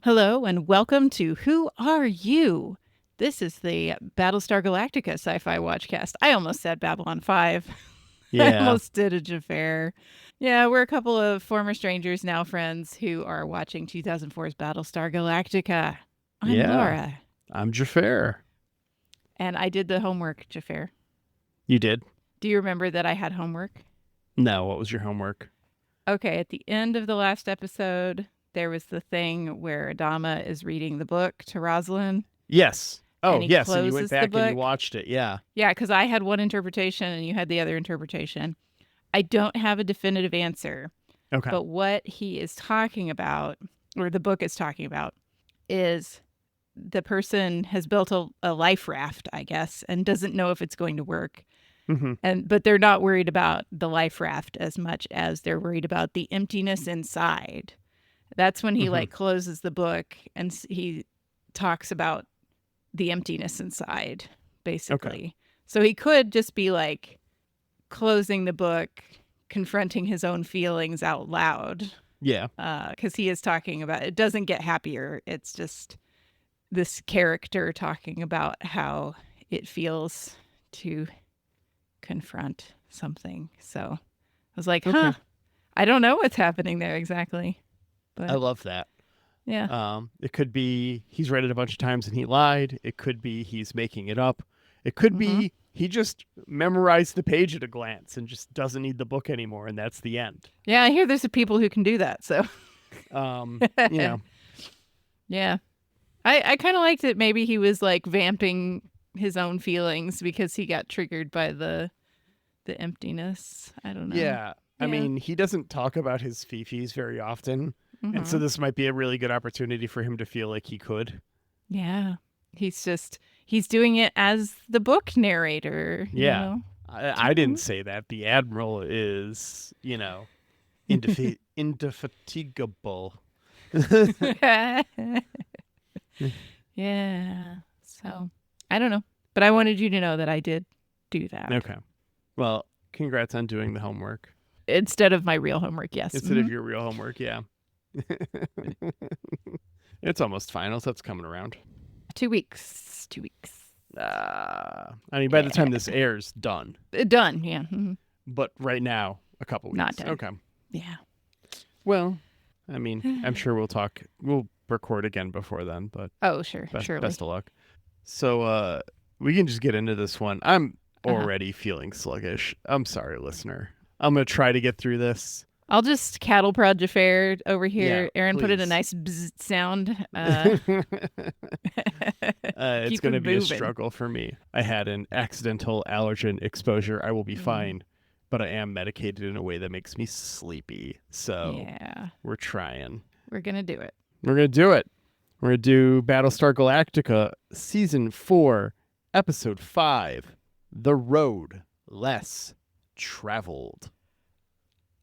Hello and welcome to Who Are You? This is the Battlestar Galactica Sci-Fi Watchcast. I almost said Babylon 5. I Yeah. almost did a Xhafer. Yeah, we're a couple of former strangers, now friends, who are watching 2004's Battlestar Galactica. I'm Yeah. Laura, I'm Xhafer. and I did the homework, Xhafer. You did? Do you remember that I had homework? No. What was your homework? Okay, at the end of the last episode, there was the thing where Adama is reading the book to Rosalind, Yes. and Oh, he yes. And you went closes the back and you book. watched it. Yeah. Yeah, because I had one interpretation and you had the other interpretation. I don't have a definitive answer, Okay. but what he is talking about, or the book is talking about, is the person has built a life raft, I guess, and doesn't know if it's going to work. Mm-hmm. But they're not worried about the life raft as much as they're worried about the emptiness inside. That's when he Mm-hmm. closes the book and he talks about the emptiness inside, basically. Okay. So he could just be like closing the book, confronting his own feelings out loud, Yeah. because he is talking about it. Doesn't get happier. It's just this character talking about how it feels to confront something. So I was like, Okay. huh, I don't know what's happening there exactly. I But love that. yeah. It could be he's read it a bunch of times and he lied. It could be he's making it up. It could Mm-hmm. be he just memorized the page at a glance and just doesn't need the book anymore, and that's the end. Yeah, I hear there's people who can do that. So You know. yeah. I kind of liked it. Maybe he was like vamping his own feelings because he got triggered by the emptiness. I don't know. Yeah. I Yeah. mean, he doesn't talk about his fifis very often. And so Mm-hmm. this might be a really good opportunity for him to feel like he could. Yeah. He's doing it as the book narrator, you Yeah. know? I didn't say that. The Admiral is, indefatigable. Yeah. So I don't know. But I wanted you to know that I did do that. Okay. Well, congrats on doing the homework Instead of my real homework, yes. instead of your real homework. Yeah. It's almost finals. That's coming around. 2 weeks. 2 weeks. I mean, by the time this airs, done. Done. Yeah. Mhm. But right now, a couple weeks. Not done. Okay. Yeah. Well, I mean, I'm sure we'll record again before then, but Oh, sure. Surely. best of luck. So we can just get into this one. I'm Uh-huh. already feeling sluggish. I'm sorry, listener. I'm gonna try to get through this. I'll just cattle prod Jafar over here. Yeah, Aaron put in a please. nice bzz sound. It's Keep gonna it be a moving. struggle for me. I had an accidental allergen exposure. I will be fine, but I am medicated in a way that makes me sleepy. So Yeah. we're trying. We're going to do it. We're going to do it. We're going to do Battlestar Galactica Season 4, Episode 5, The Road Less Traveled.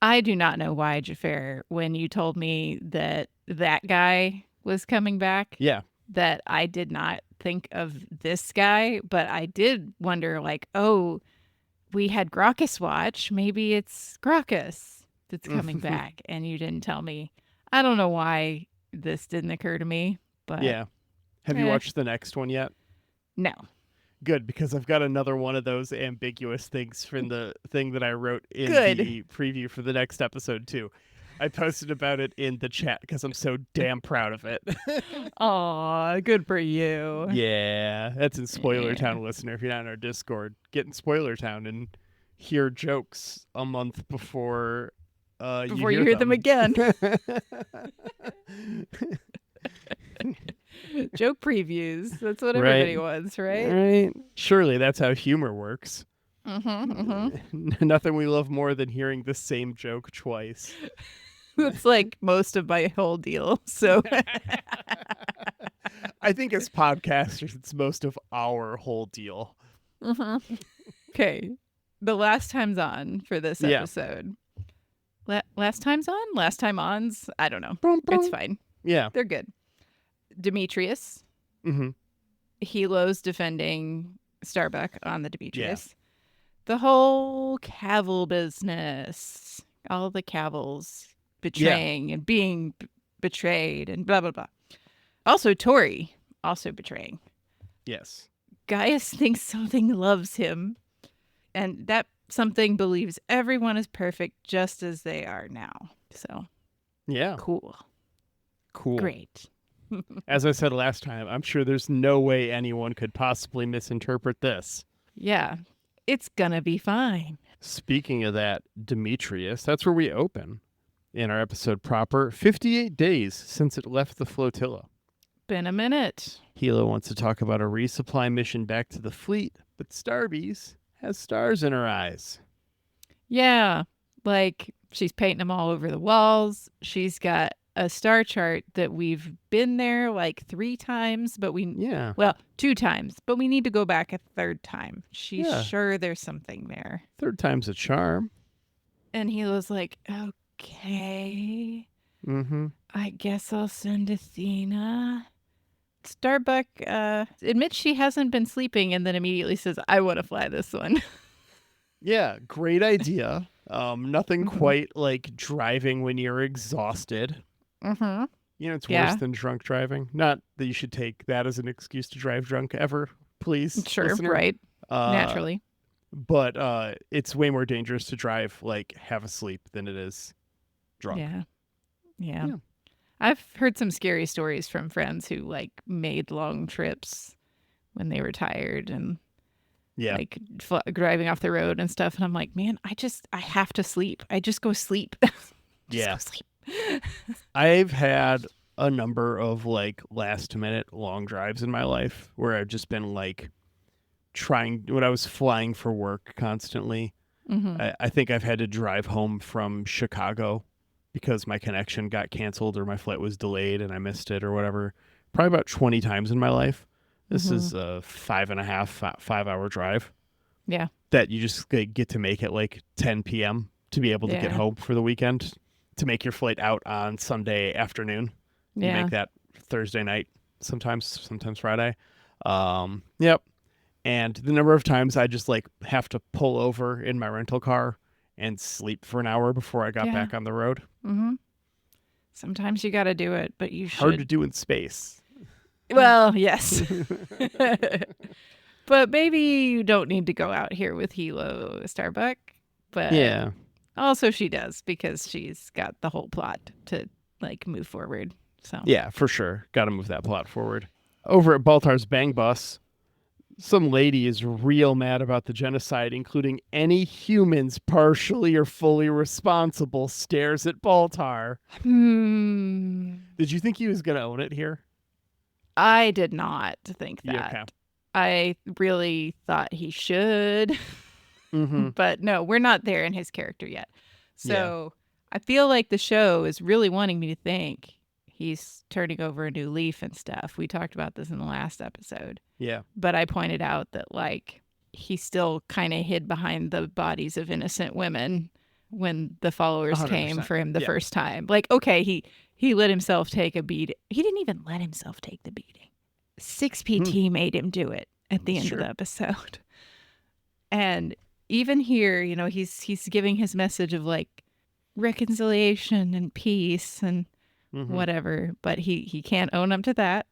I do not know why, Jafar, when you told me that guy was coming back, Yeah. that I did not think of this guy, but I did wonder, like, oh, we had Graucus watch. Maybe it's Graucus that's coming back, and you didn't tell me. I don't know why this didn't occur to me, but Yeah. Have you watched the next one yet? no. Good, because I've got another one of those ambiguous things from the thing that I wrote in Good. the preview for the next episode, too. I posted about it in the chat because I'm so damn proud of it. Aw, good for you. Yeah, that's in Spoiler Yeah. Town, listener. If you're not in our Discord, get in Spoiler Town and hear jokes a month before Before you hear them again. Joke previews. That's what everybody wants, right? Right. Surely that's how humor works. Mm-hmm. Nothing we love more than hearing the same joke twice. That's like most of my whole deal. So I think as podcasters, it's most of our whole deal. okay. The last time's on for this Yeah. episode. Last time's on? Last time ons? I don't know. Boom, boom. It's fine. Yeah. They're good. Demetrius. Mm-hmm. Helo's defending Starbuck on the Demetrius. The whole Cavill business. All the Cavils betraying and being betrayed and blah, blah, blah. Also, Tori, also betraying. Yes. Gaius thinks something loves him, and that something believes everyone is perfect just as they are now. So, Yeah. cool. Great. As I said last time, I'm sure there's no way anyone could possibly misinterpret this. Yeah, it's gonna be fine. Speaking of that, Demetrius, that's where we open in our episode proper. 58 days since it left the flotilla. Been a minute. Hilo wants to talk about a resupply mission back to the fleet, but Starbees has stars in her eyes. Yeah, like she's painting them all over the walls. She's got a star chart that we've been there like 3 times, but Yeah. 2 times, but we need to go back a 3rd time. She's Yeah. sure there's something there. 3rd time's a charm. And Hilo's like, okay, Mm-hmm. I guess I'll send Athena. Starbuck admits she hasn't been sleeping and then immediately says, I want to fly this one. Yeah, great idea. Nothing quite like driving when you're exhausted. Mm-hmm. You know, it's worse than drunk driving. Not that you should take that as an excuse to drive drunk ever, please. Sure, listener. right. Naturally. But it's way more dangerous to drive like half asleep than it is drunk. Yeah. I've heard some scary stories from friends who like made long trips when they were tired and like driving off the road and stuff. And I'm like, man, I have to sleep. I just go sleep. Go sleep. I've had a number of like last minute long drives in my life where I've just been like when I was flying for work constantly. Mm-hmm. I think I've had to drive home from Chicago because my connection got canceled or my flight was delayed and I missed it or whatever. Probably about 20 times in my life. This is a 5.5-5 hour drive. Yeah. That you just get to make at like 10 p.m. to be able to get home for the weekend, to make your flight out on Sunday afternoon. You make that Thursday night, sometimes Friday. Yep. And the number of times I just like have to pull over in my rental car and sleep for an hour before I got back on the road. Mm-hmm. Sometimes you got to do it, but you should. Hard to do in space. Well, yes. But maybe you don't need to go out here with Hilo Starbuck. But also she does because she's got the whole plot to like move forward. So yeah, for sure. Got to move that plot forward. Over at Baltar's Bang Bus, some lady is real mad about the genocide, including any humans partially or fully responsible, stares at Baltar. Did you think he was going to own it here? I did not think that. Yeah, okay. I really thought he should. Mm-hmm. But no, we're not there in his character yet. So I feel like the show is really wanting me to think he's turning over a new leaf and stuff. We talked about this in the last episode. Yeah. But I pointed out that like he still kind of hid behind the bodies of innocent women when the followers 100%. Came for him the first time. Like, okay, he let himself take a beating. He didn't even let himself take the beating. 6PT made him do it at the end of the episode. And even here, you know, he's giving his message of like reconciliation and peace and whatever, but he can't own up to that.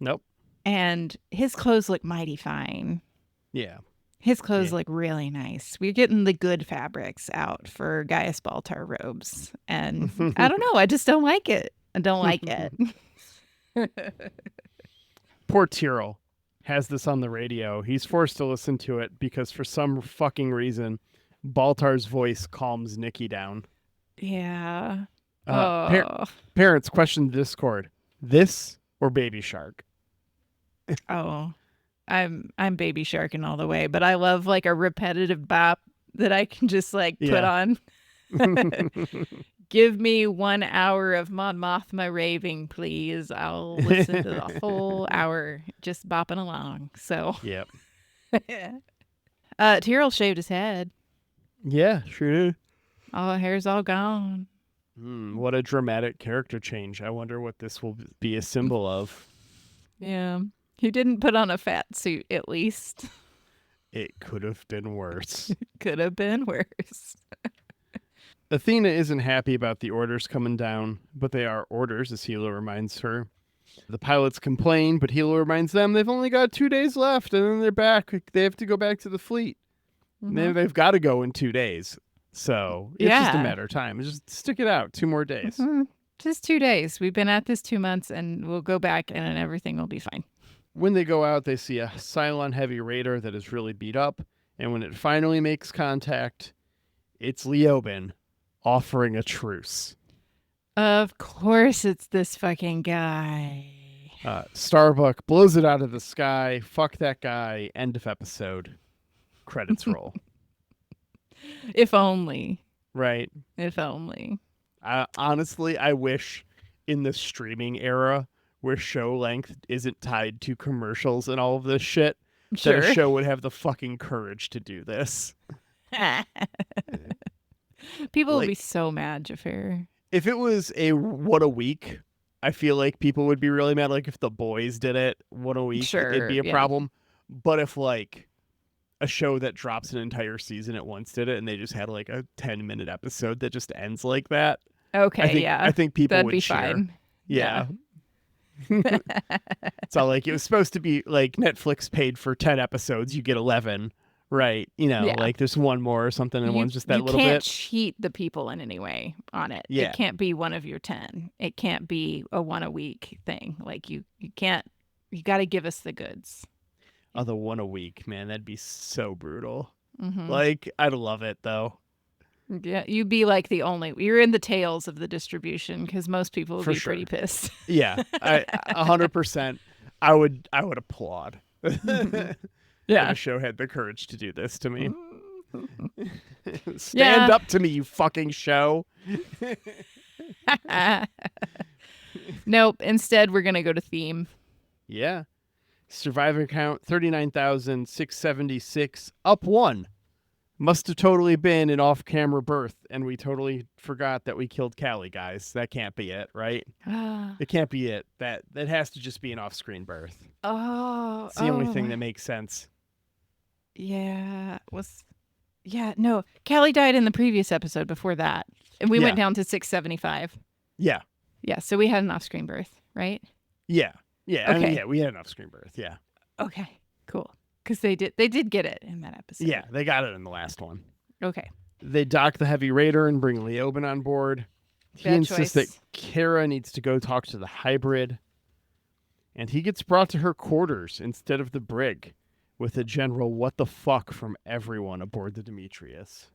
Nope. And his clothes look mighty fine. Yeah. His clothes look really nice. We're getting the good fabrics out for Gaius Baltar robes. And I don't know. I just don't like it. I don't like it. Poor Tyrell has this on the radio. He's forced to listen to it because for some fucking reason, voice calms Nikki down. Yeah. Parents question the Discord. This or Baby Shark? I'm Baby Sharking all the way, but I love like a repetitive bop that I can just like put on. Give me 1 hour of Mon Mothma raving, please. I'll listen to the whole hour just bopping along. So yep. Tyrell shaved his head. Yeah, sure did. All the hair's all gone. What a dramatic character change. I wonder what this will be a symbol of. Yeah. He didn't put on a fat suit, at least. It could have been worse. Could have been worse. Athena isn't happy about the orders coming down, but they are orders, as Hilo reminds her. The pilots complain, but Hilo reminds them they've only got 2 days left, and then they're back. They have to go back to the fleet. They've got to go in 2 days. So it's just a matter of time. Just stick it out 2 more days. Just 2 days. We've been at this 2 months, and we'll go back, and everything will be fine. When they go out, they see a Cylon heavy raider that is really beat up. And when it finally makes contact, it's Leoben offering a truce. Of course it's this fucking guy. Starbuck blows it out of the sky. Fuck that guy. End of episode. Credits roll. If only. Right. If only. Honestly, I wish in the streaming era where show length isn't tied to commercials and all of this shit, that a show would have the fucking courage to do this. People would be so mad, Xhafer. If it was a what a week, I feel like people would be really mad. Like if The Boys did it, what a week, it'd be a problem. But if like a show that drops an entire season at once did it, and they just had like a 10-minute episode that just ends like that. Okay, I think people that'd would be cheer. Fine. Yeah. So like it was supposed to be like Netflix paid for 10 episodes, you get 11. Right. Like there's one more or something, and one's just that little bit. You can't cheat the people in any way on it. Yeah. It can't be one of your 10. It can't be a 1 a week thing. Like you can't, you got to give us the goods. Oh, the 1 a week, man, that'd be so brutal. Mm-hmm. Like, I'd love it though. Yeah, you'd be like you're in the tails of the distribution because most people would be pretty pissed. Yeah, 100%. I would applaud. Yeah, if a show had the courage to do this to me. Stand up to me, you fucking show. Nope. Instead, we're gonna go to theme. Yeah. Survivor count 39,676, up 1. Must have totally been an off-camera birth, and we totally forgot that we killed Callie, guys. That can't be it, right? It can't be it. That has to just be an off-screen birth. Oh, it's the only thing that makes sense. Yeah, no. Callie died in the previous episode before that, and we went down to 675. Yeah. Yeah, so we had an off-screen birth, right? Yeah. Yeah. Okay. I mean, we had an off-screen birth. Yeah. Okay. Cool. Because they did get it in that episode. Yeah, they got it in the last one. Okay. They dock the Heavy Raider and bring Leoben on board. He insists that Kara needs to go talk to the hybrid. And he gets brought to her quarters instead of the brig with a general what the fuck from everyone aboard the Demetrius.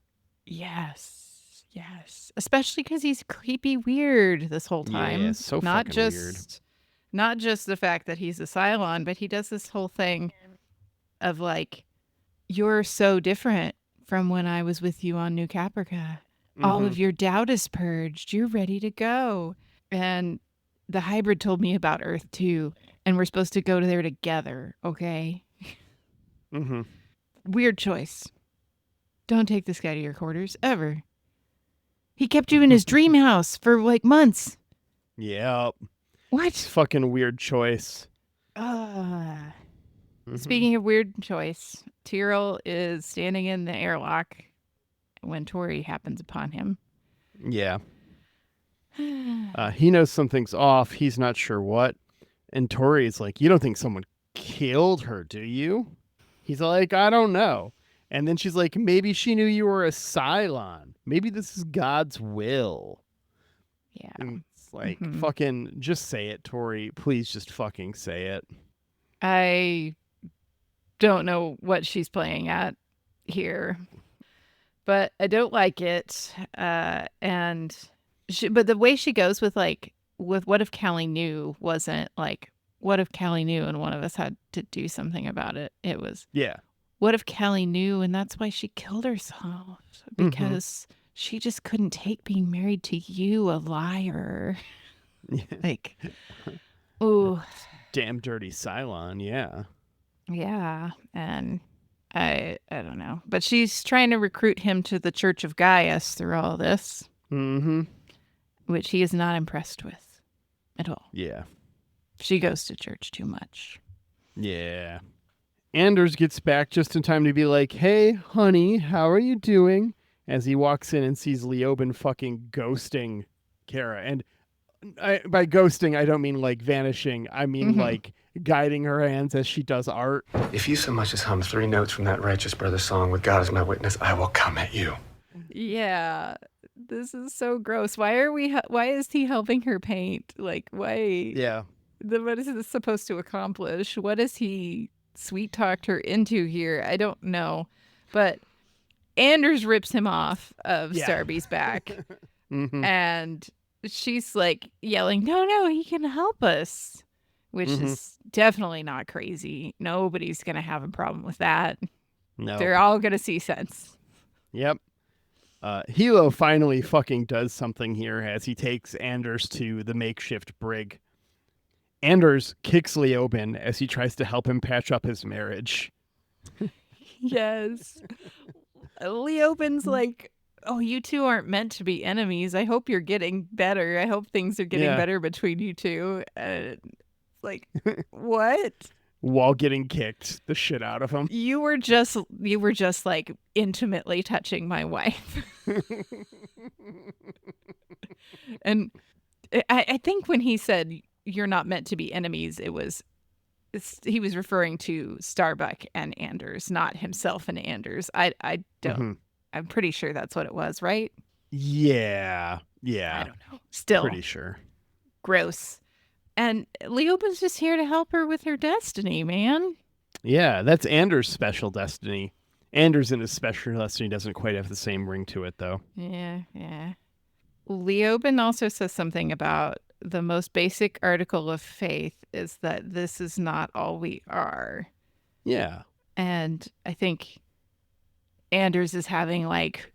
Yes. Especially because he's creepy weird this whole time. Yeah, so fucking weird. Not just the fact that he's a Cylon, but he does this whole thing of like, you're so different from when I was with you on New Caprica. Mm-hmm. All of your doubt is purged. You're ready to go. And the hybrid told me about Earth too, and we're supposed to go there together, okay? Mm-hmm. Weird choice. Don't take this guy to your quarters, ever. He kept you in his dream house for like months. Yep. What? It's fucking weird choice. Speaking of weird choice, Tyrell is standing in the airlock when Tori happens upon him. Yeah. He knows something's off. He's not sure what. And Tori's like, you don't think someone killed her, do you? He's like, I don't know. And then she's like, maybe she knew you were a Cylon. Maybe this is God's will. Yeah. And it's like, fucking just say it, Tori. Please just fucking say it. I don't know what she's playing at here, but I don't like it. But the way she goes with what if Callie knew wasn't like, what if Callie knew and one of us had to do something about it? It was, what if Callie knew and that's why she killed herself? Because she just couldn't take being married to you, a liar. Like, ooh. Damn dirty Cylon, yeah. Yeah, and I don't know. But she's trying to recruit him to the Church of Gaius through all this. Mm-hmm. Which he is not impressed with at all. Yeah. She goes to church too much. Yeah. Anders gets back just in time to be like, hey, honey, how are you doing? As he walks in and sees Leoben fucking ghosting Kara. And by ghosting, I don't mean like vanishing. I mean Mm-hmm. like guiding her hands as she does art. If you so much as hum 3 notes from that Righteous Brother song, with God as my witness, I will come at you. Yeah, this is so gross. Why is he helping her paint? Like, why? Yeah. What is this supposed to accomplish? What has he sweet talked her into here? I don't know. But Anders rips him off of Starby's back. Mm-hmm. And she's like yelling, no, he can help us, which is definitely not crazy. Nobody's going to have a problem with that. No. They're all going to see sense. Yep. Hilo finally fucking does something here as he takes Anders to the makeshift brig. Anders kicks Leoben as he tries to help him patch up his marriage. Yes. Leoben's like, oh, you two aren't meant to be enemies. I hope you're getting better. I hope things are getting better between you two. Like, what? While getting kicked the shit out of him. You were just like intimately touching my wife. And I think when he said you're not meant to be enemies, he was referring to Starbuck and Anders, not himself and Anders. I don't. I'm pretty sure that's what it was, right? Yeah. I don't know. Still pretty sure. Gross. And Leoben's just here to help her with her destiny, man. Yeah, that's Anders' special destiny. Anders in his special destiny doesn't quite have the same ring to it, though. Yeah. Leoben also says something about the most basic article of faith is that this is not all we are. Yeah. And I think Anders is having like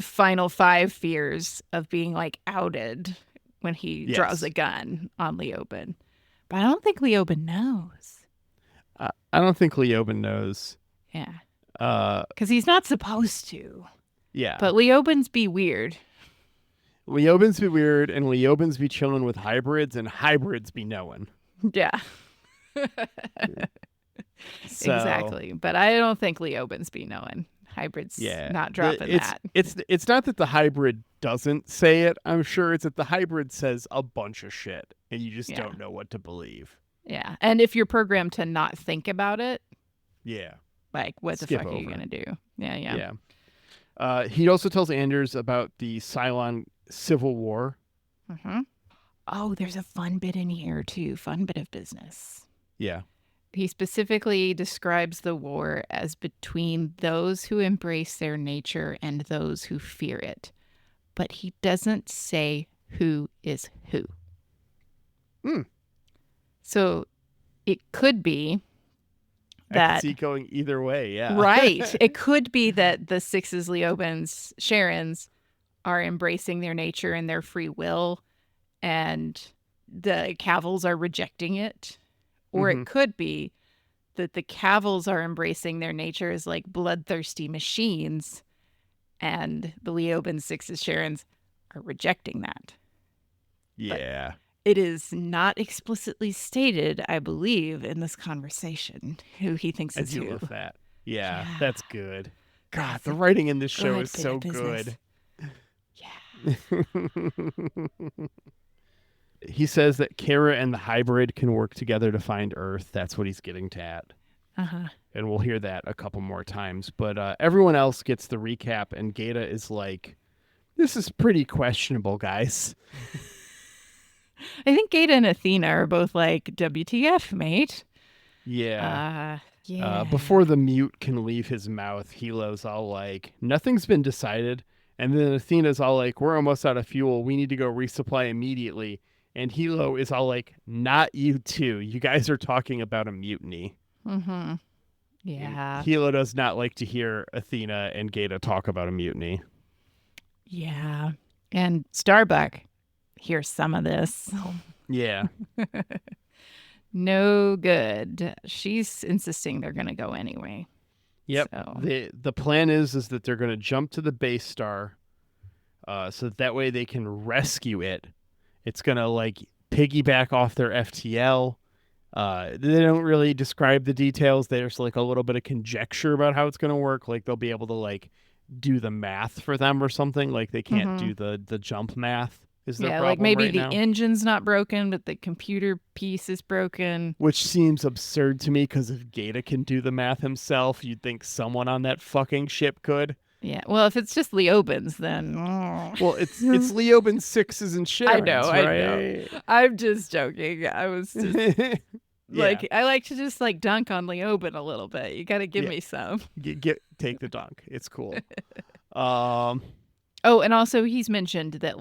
final 5 fears of being like outed when he draws a gun on Leoben. But I don't think Leoben knows. I don't think Leoben knows. Yeah. Because he's not supposed to. Yeah. But Leoben's be weird. Leoben's be weird, and Leoben's be chilling with hybrids, and hybrids be knowing. Yeah. So, exactly. But I don't think Leoben's be knowing. Hybrids not dropping that. It's not that the hybrid doesn't say it, I'm sure. It's that the hybrid says a bunch of shit, and you just don't know what to believe. Yeah. And if you're programmed to not think about it, like, what the fuck are you going to do? Yeah. He also tells Anders about the Cylon Civil War. Mm-hmm. Oh, there's a fun bit in here, too. Fun bit of business. Yeah. He specifically describes the war as between those who embrace their nature and those who fear it. But he doesn't say who is who. So it could be that... I can see going either way, yeah. Right. It could be that the Sixes, Leobens, Sharons are embracing their nature and their free will, and the Cavils are rejecting it. Or it could be that the Cavils are embracing their nature as like bloodthirsty machines, and the Leoben Sixes Sharons are rejecting that. Yeah. But it is not explicitly stated, I believe, in this conversation who he thinks is who. I do love that. Yeah, that's good. God, the writing in this show is so good. Yeah. He says that Kara and the hybrid can work together to find Earth. That's what he's getting at. And we'll hear that a couple more times. But everyone else gets the recap, and Gata is like, this is pretty questionable, guys. I think Gata and Athena are both like, WTF, mate? Yeah. Yeah. Before the mute can leave his mouth, Hilo's all like, nothing's been decided. And then Athena's all like, we're almost out of fuel. We need to go resupply immediately. And Hilo is all like, not you two. You guys are talking about a mutiny. Mm-hmm. Yeah. And Hilo does not like to hear Athena and Gata talk about a mutiny. Yeah. And Starbuck hears some of this. Yeah. No good. She's insisting they're going to go anyway. Yep. So. The plan is that they're going to jump to the base star so that way they can rescue it. It's going to like piggyback off their FTL. They don't really describe the details. There's like a little bit of conjecture about how it's going to work. Like they'll be able to like do the math for them or something. Like they can't do the jump math. is their Yeah, problem like maybe right the now. engine's not broken, but the computer piece is broken. Which seems absurd to me because if Gata can do the math himself, you'd think someone on that fucking ship could. Yeah, well, if it's just Leobin's, then... Well, it's Leoben Sixes and Sharon's, I right? know. I'm just joking. I was just... Yeah. I like to just dunk on Leobin a little bit. You got to give me some. Take the dunk. It's cool. Oh, and also he's mentioned that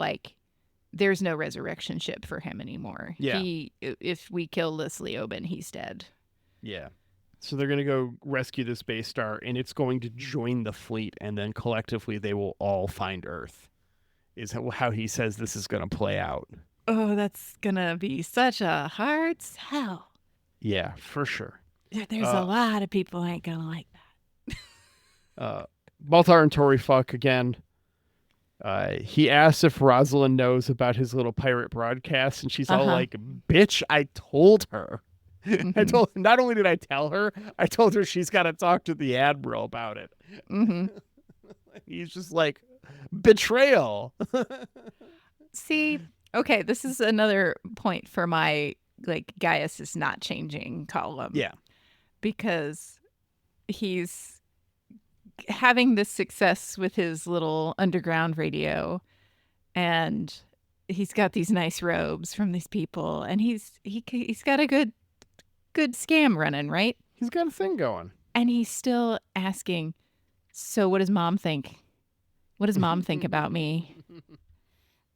there's no resurrection ship for him anymore. Yeah. If we kill this Leobin, he's dead. Yeah. So they're going to go rescue this base star, and it's going to join the fleet, and then collectively they will all find Earth, is how he says this is going to play out. Oh, that's going to be such a hard sell. Yeah, for sure. There's a lot of people ain't going to like that. Baltar and Tori fuck again. He asks if Rosalind knows about his little pirate broadcast, and she's all like, bitch, I told her. Mm-hmm. Not only did I tell her, I told her she's got to talk to the Admiral about it. Mm-hmm. He's just like, betrayal. See, okay, this is another point for my Gaius is not changing column. Yeah. Because he's having this success with his little underground radio, and he's got these nice robes from these people, and he's got a good scam running, right? He's got a thing going. And he's still asking, so what does mom think? What does mom think about me?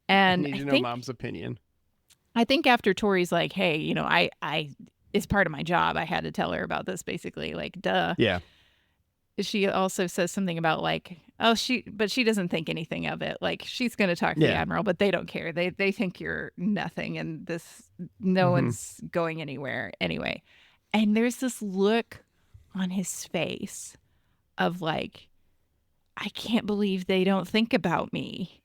And I need to know mom's opinion. I think after Tori's like, hey, I it's part of my job. I had to tell her about this, basically. Duh. Yeah. She also says something about but she doesn't think anything of it. She's going to talk to the Admiral, but they don't care. They think you're nothing, and no one's going anywhere anyway. And there's this look on his face of I can't believe they don't think about me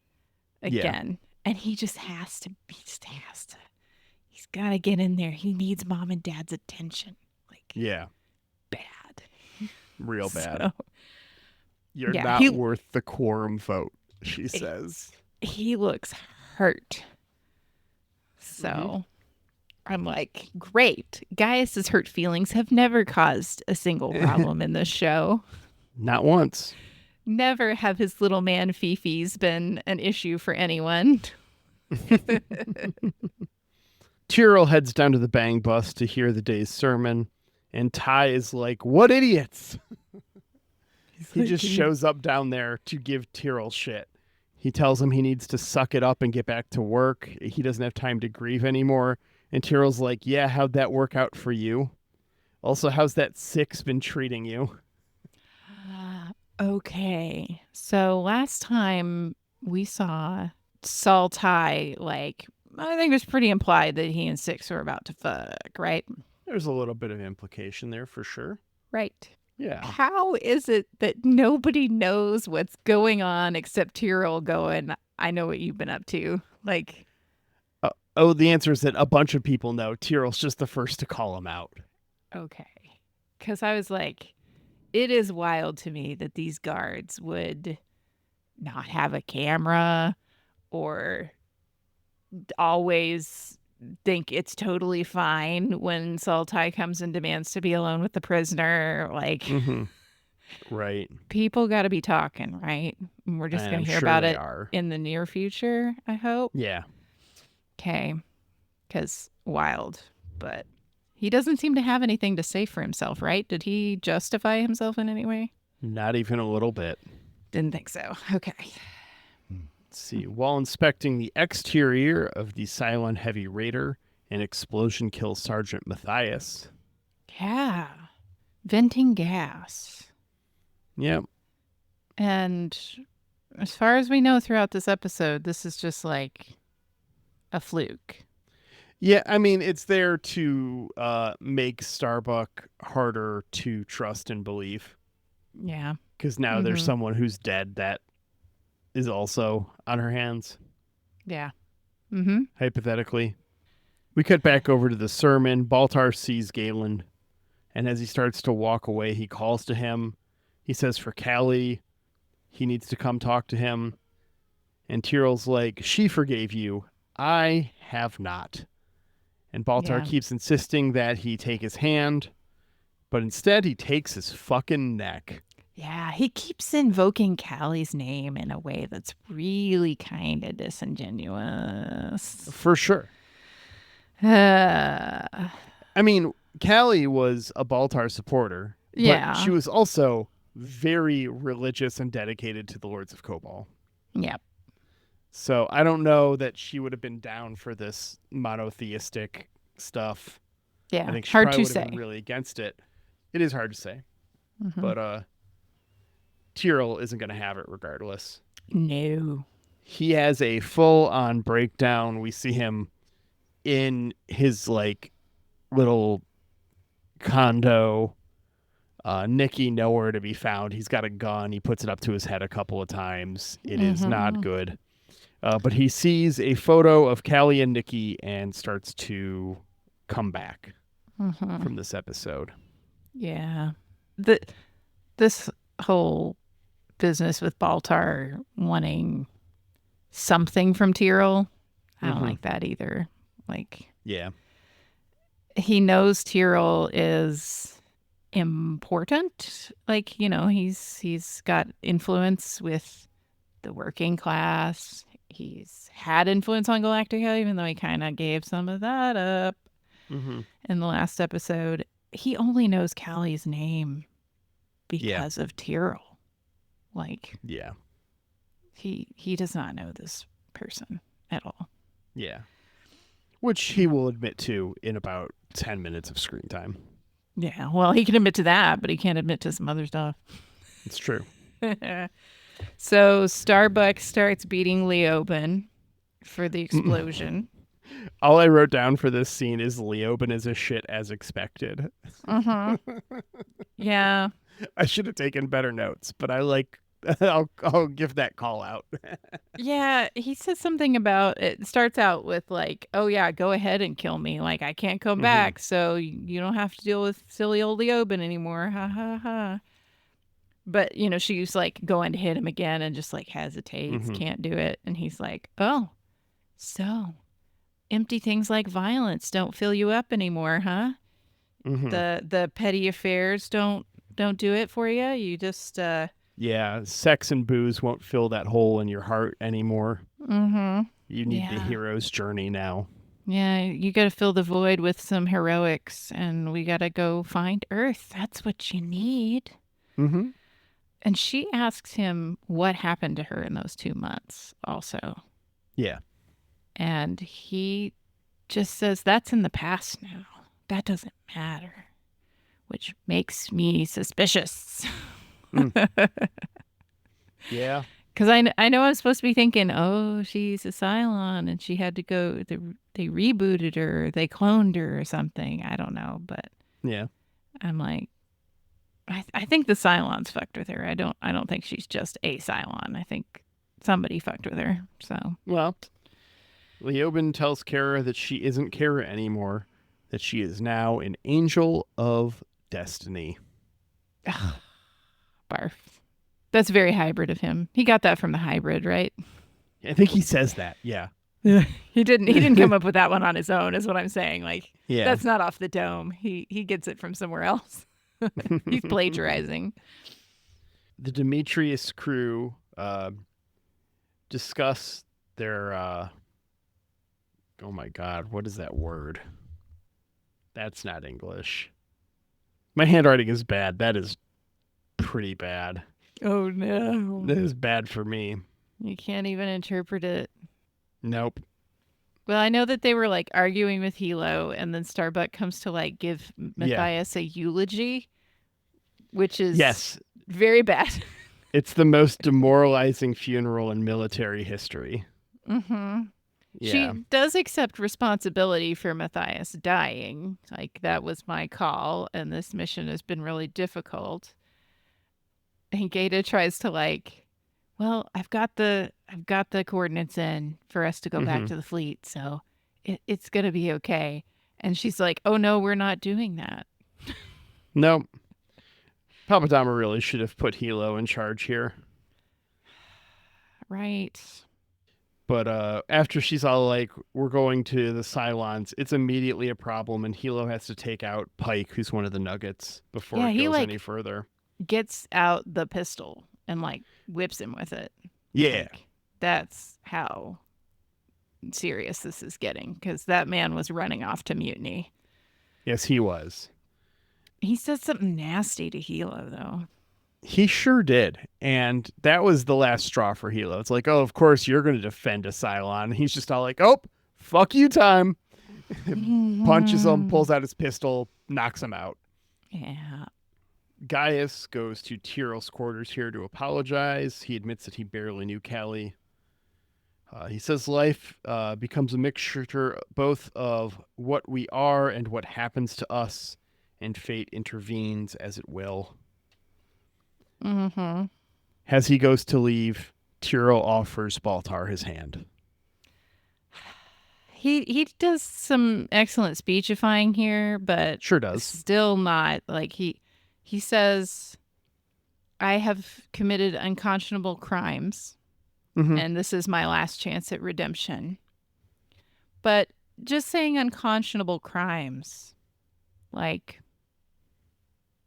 again. Yeah. And he just has to. He's got to get in there. He needs mom and dad's attention. Yeah. Bad. Real bad. So, You're not worth the quorum vote, she says. He looks hurt. So I'm like, great. Gaius's hurt feelings have never caused a single problem in this show. Not once. Never have his little man fifis been an issue for anyone. Tyrell heads down to the Bang Bus to hear the day's sermon, and Ty is like, what idiots? He just shows up down there to give Tyrell shit. He tells him he needs to suck it up and get back to work. He doesn't have time to grieve anymore. And Tyrell's like, yeah, how'd that work out for you? Also, how's that six been treating you? Okay. So last time we saw Saul Ty, I think it was pretty implied that he and Six were about to fuck, right? There's a little bit of implication there for sure. Right. Yeah. How is it that nobody knows what's going on except Tyrell going, I know what you've been up to? The answer is that a bunch of people know. Tyrell's just the first to call him out. Okay. Because I was like, it is wild to me that these guards would not have a camera or always think it's totally fine when Sultai comes and demands to be alone with the prisoner. Right. People got to be talking, right? We're just going to hear about it in the near future, I hope. Yeah. Okay. Because wild. But he doesn't seem to have anything to say for himself, right? Did he justify himself in any way? Not even a little bit. Didn't think so. Okay. Let's see. While inspecting the exterior of the Cylon Heavy Raider, an explosion kills Sergeant Matthias. Yeah. Venting gas. Yep. And as far as we know throughout this episode, this is just a fluke. Yeah, I mean, it's there to make Starbuck harder to trust and believe. Yeah. Because now there's someone who's dead that is also on her hands. Yeah. Hypothetically. We cut back over to the sermon. Baltar sees Galen, and as he starts to walk away, he calls to him. He says for Callie, he needs to come talk to him. And Tyril's like, she forgave you. I have not. And Baltar keeps insisting that he take his hand, but instead he takes his fucking neck. Yeah, he keeps invoking Callie's name in a way that's really kind of disingenuous. For sure. I mean, Callie was a Baltar supporter, but she was also very religious and dedicated to the Lords of Kobol. Yep. So I don't know that she would have been down for this monotheistic stuff. Yeah, I think she hard probably to would have say. been really against it. It is hard to say. But Tyril isn't going to have it regardless. No. He has a full-on breakdown. We see him in his like little condo. Nikki nowhere to be found. He's got a gun. He puts it up to his head a couple of times. It is not good. But he sees a photo of Callie and Nikki and starts to come back from this episode. Yeah. This whole business with Baltar wanting something from Tyril, I don't like that either. Like, yeah, he knows Tyril is important. Like, you know, he's got influence with the working class. He's had influence on Galactica, even though he kind of gave some of that up in the last episode. He only knows Callie's name because of Tyril. Like, he does not know this person at all. Yeah. Which he will admit to in about 10 minutes of screen time. Yeah, well, he can admit to that, but he can't admit to some other stuff. It's true. So Starbuck starts beating Leoben for the explosion. All I wrote down for this scene is Leoben is a shit as expected. Yeah. I should have taken better notes, but I'll give that call out. Yeah, he says something about it. Starts out with like, "Oh yeah, go ahead and kill me. Like I can't come back, so you don't have to deal with silly old Leoben anymore." Ha ha ha. But you know, she's like going to hit him again and just like hesitates, can't do it, and he's like, "Oh, so empty things like violence don't fill you up anymore, huh? The petty affairs don't do it for you. You just yeah, sex and booze won't fill that hole in your heart anymore. You need the hero's journey now. Yeah, you got to fill the void with some heroics, and we got to go find Earth. That's what you need." And she asks him what happened to her in those 2 months also. Yeah. And he just says, "That's in the past now. That doesn't matter," which makes me suspicious. Yeah. Because I know I'm supposed to be thinking, oh, she's a Cylon and she had to go, they rebooted her, they cloned her or something. I don't know. But yeah, I'm like, I think the Cylons fucked with her. I don't think she's just a Cylon. I think somebody fucked with her. So, well, Leoben tells Kara that she isn't Kara anymore, that she is now an angel of destiny. Barf. That's very hybrid of him. He got that from the hybrid, right? I think he says that. Yeah. He didn't come up with that one on his own, is what I'm saying. Like, yeah, that's not off the dome. He gets it from somewhere else. He's plagiarizing. The Demetrius crew discuss their oh my god, what is that word? That's not English. My handwriting is bad. That is pretty bad. Oh no. That is bad for me. You can't even interpret it. Nope. Well, I know that they were like arguing with Hilo, and then Starbuck comes to like give Matthias a eulogy, which is very bad. It's the most demoralizing funeral in military history. Yeah. She does accept responsibility for Matthias dying. Like, that was my call, and this mission has been really difficult. And Gaeta tries to like, well, I've got the coordinates in for us to go back to the fleet, so it's gonna be okay. And she's like, oh no, we're not doing that. Nope. Papadama really should have put Hilo in charge here. Right. But after she's all like, we're going to the Cylons, it's immediately a problem, and Hilo has to take out Pike, who's one of the Nuggets, before it goes any further. Gets out the pistol and like whips him with it. Yeah. Like, that's how serious this is getting, because that man was running off to mutiny. Yes, he was. He said something nasty to Hilo, though. He sure did. And that was the last straw for Hilo. It's like, oh, of course you're going to defend a Cylon. And he's just all like, oh, fuck you time. Punches him, pulls out his pistol, knocks him out. Yeah. Gaius goes to Tyril's quarters here to apologize. He admits that he barely knew Callie. He says life becomes a mixture both of what we are and what happens to us, and fate intervenes as it will. Mm-hmm. As he goes to leave, Tyril offers Baltar his hand. He does some excellent speechifying here, but sure does. Still not like he says, I have committed unconscionable crimes, and this is my last chance at redemption. But just saying unconscionable crimes, like,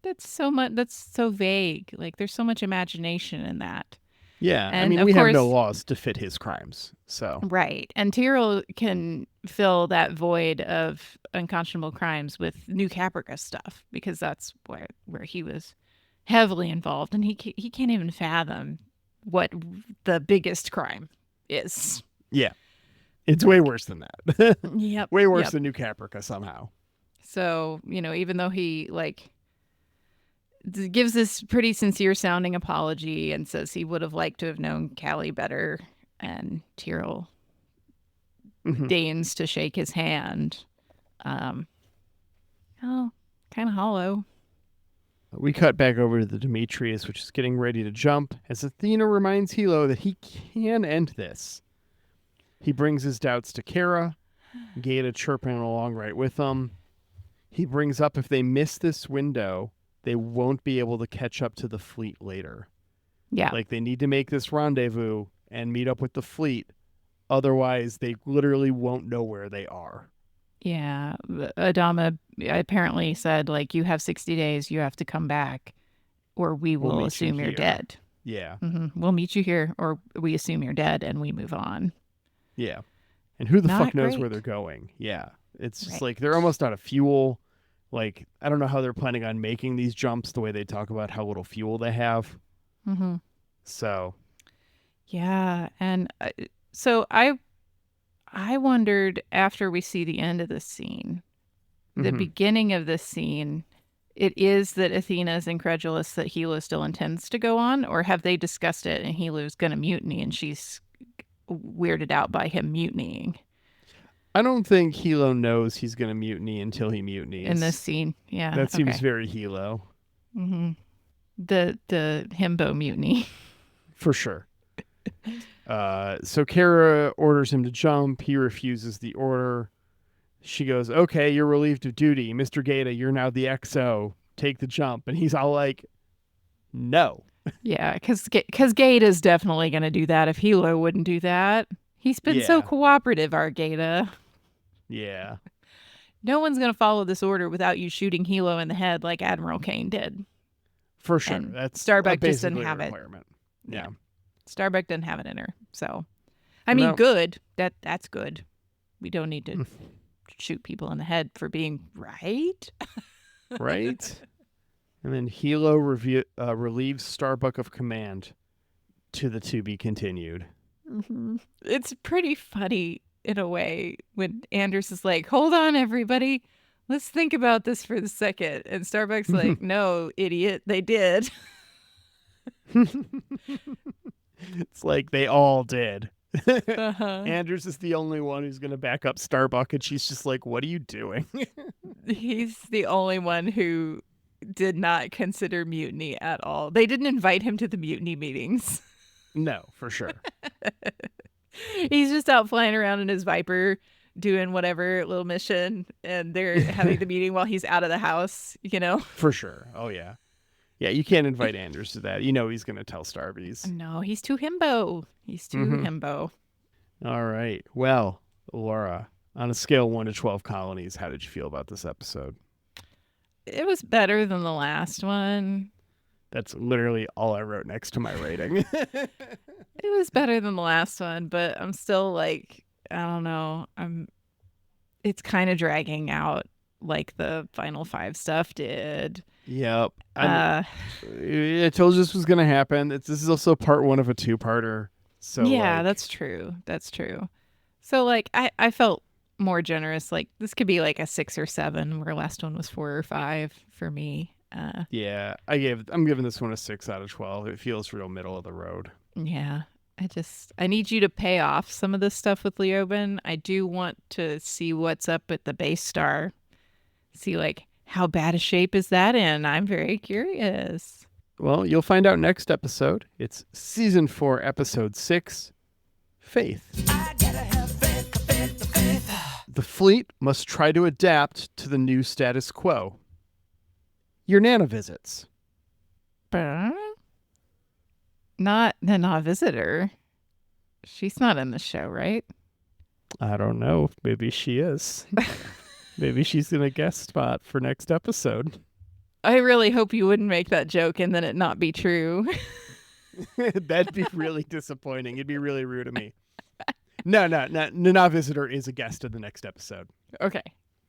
that's so vague. Like, there's so much imagination in that. Yeah, and I mean, we have no laws to fit his crimes, so. Right, and Tyril can fill that void of unconscionable crimes with New Caprica stuff, because that's where he was heavily involved, and he can't even fathom what the biggest crime is. Yeah, it's way worse than that. Yep. Way worse than New Caprica somehow. So, even though he gives this pretty sincere sounding apology and says he would have liked to have known Callie better, and Tyril deigns to shake his hand. Kind of hollow. We cut back over to the Demetrius, which is getting ready to jump, as Athena reminds Hilo that he can end this. He brings his doubts to Kara, Gaeta chirping along right with them. He brings up if they miss this window, they won't be able to catch up to the fleet later. Yeah. Like, they need to make this rendezvous and meet up with the fleet. Otherwise, they literally won't know where they are. Yeah. Adama apparently said, like, you have 60 days, you have to come back, or we will assume you're dead. Yeah. We'll meet you here, or we assume you're dead, and we move on. Yeah. And who the fuck knows where they're going? Yeah. It's just like, they're almost out of fuel. Like, I don't know how they're planning on making these jumps, the way they talk about how little fuel they have. So. Yeah. And so I wondered, after we see the end of this scene, the beginning of this scene, it is that Athena is incredulous that Hilo still intends to go on, or have they discussed it and Hilo's going to mutiny and she's weirded out by him mutinying? I don't think Hilo knows he's going to mutiny until he mutinies. In this scene, yeah. That seems very Hilo. The Himbo mutiny. For sure. So Kara orders him to jump. He refuses the order. She goes, okay, you're relieved of duty. Mr. Gaeta, you're now the XO. Take the jump. And he's all like, no. Yeah, because Gaeta's definitely going to do that if Hilo wouldn't do that. He's been so cooperative, our Gaeta. Yeah. No one's going to follow this order without you shooting Hilo in the head like Admiral Kane did. For sure. And that's Starbuck just didn't have it. Yeah. Starbuck didn't have it in her. So, I mean, good. That's good. We don't need to shoot people in the head for being right. Right. And then Hilo relieves Starbuck of command, to the to be continued. It's pretty funny in a way when Anders is like, hold on, everybody. Let's think about this for a second. And Starbuck's like, no, idiot, they did. It's like they all did. Anders is the only one who's going to back up Starbuck, and she's just like, what are you doing? He's the only one who did not consider mutiny at all. They didn't invite him to the mutiny meetings. No, for sure. He's just out flying around in his Viper doing whatever little mission, and they're having the meeting while he's out of the house, For sure. Oh, yeah. Yeah, you can't invite Anders to that. He's going to tell Starbies. No, he's too himbo. He's too himbo. All right. Well, Laura, on a scale of 1 to 12 colonies, how did you feel about this episode? It was better than the last one. That's literally all I wrote next to my rating. It was better than the last one, but I'm still like, I don't know. It's kind of dragging out like the Final 5 stuff did. Yep. I told you this was going to happen. This is also part 1 of a 2-parter. So yeah, that's true. That's true. So like I felt more generous. Like this could be like a 6 or 7, where last one was 4 or 5 for me. Yeah, I'm giving this one a 6 out of 12. It feels real middle of the road. Yeah. I need you to pay off some of this stuff with Leoben. I do want to see what's up at the base star. See like how bad a shape is that in? I'm very curious. Well, you'll find out next episode. It's season 4, episode 6, Faith. I gotta have faith. The fleet must try to adapt to the new status quo. Your Nana visits. Not the visitor. She's not in the show, right? I don't know. Maybe she is. Maybe she's in a guest spot for next episode. I really hope you wouldn't make that joke and then it not be true. That'd be really disappointing. It'd be really rude of me. No. Nana Visitor is a guest in the next episode. Okay.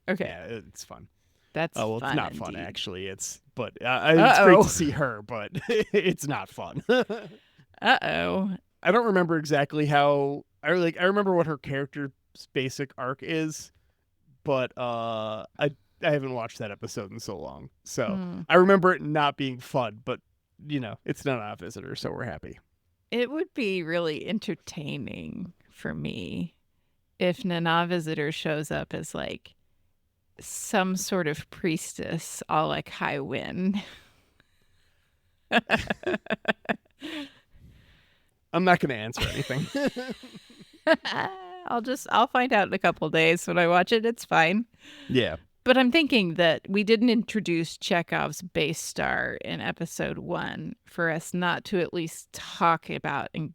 Yeah, it's fun. That's well, fun it's not indeed. fun actually. It's great to see her, but it's not fun. Uh-oh. I don't remember exactly how. I remember what her character's basic arc is, but I haven't watched that episode in so long. So I remember it not being fun, but it's not a visitor, so we're happy. It would be really entertaining for me if Nana Visitor shows up as like some sort of priestess, all like High Wind. I'm not going to answer anything. I'll find out in a couple days when I watch it. It's fine. Yeah. But I'm thinking that we didn't introduce Chekhov's base star in episode 1 for us not to at least talk about and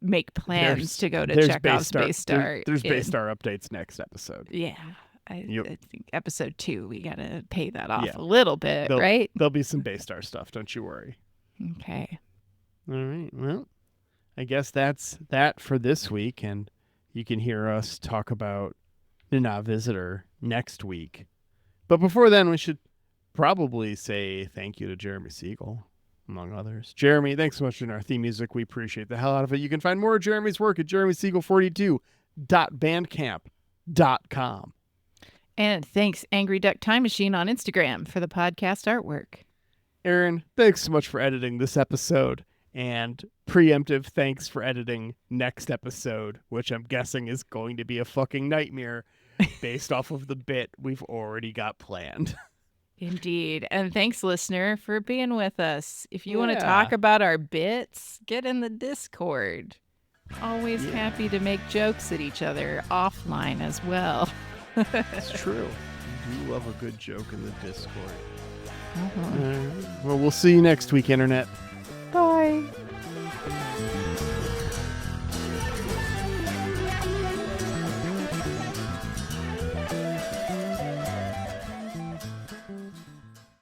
make plans to go to Chekhov's base star. There's base star updates next episode. Yeah. I think episode 2, we got to pay that off a little bit, right? There'll be some base star stuff. Don't you worry. Okay. All right. Well, I guess that's that for this week. And you can hear us talk about Nana Visitor next week. But before then, we should probably say thank you to Jeremy Siegel, among others. Jeremy, thanks so much for our theme music. We appreciate the hell out of it. You can find more of Jeremy's work at jeremysiegel42.bandcamp.com. And thanks, Angry Duck Time Machine on Instagram for the podcast artwork. Aaron, thanks so much for editing this episode. And preemptive thanks for editing next episode, which I'm guessing is going to be a fucking nightmare based off of the bit we've already got planned. Indeed. And thanks, listener, for being with us. If you want to talk about our bits, get in the Discord. Always happy to make jokes at each other offline as well. It's true. We do love a good joke in the Discord. Well, we'll see you next week, Internet.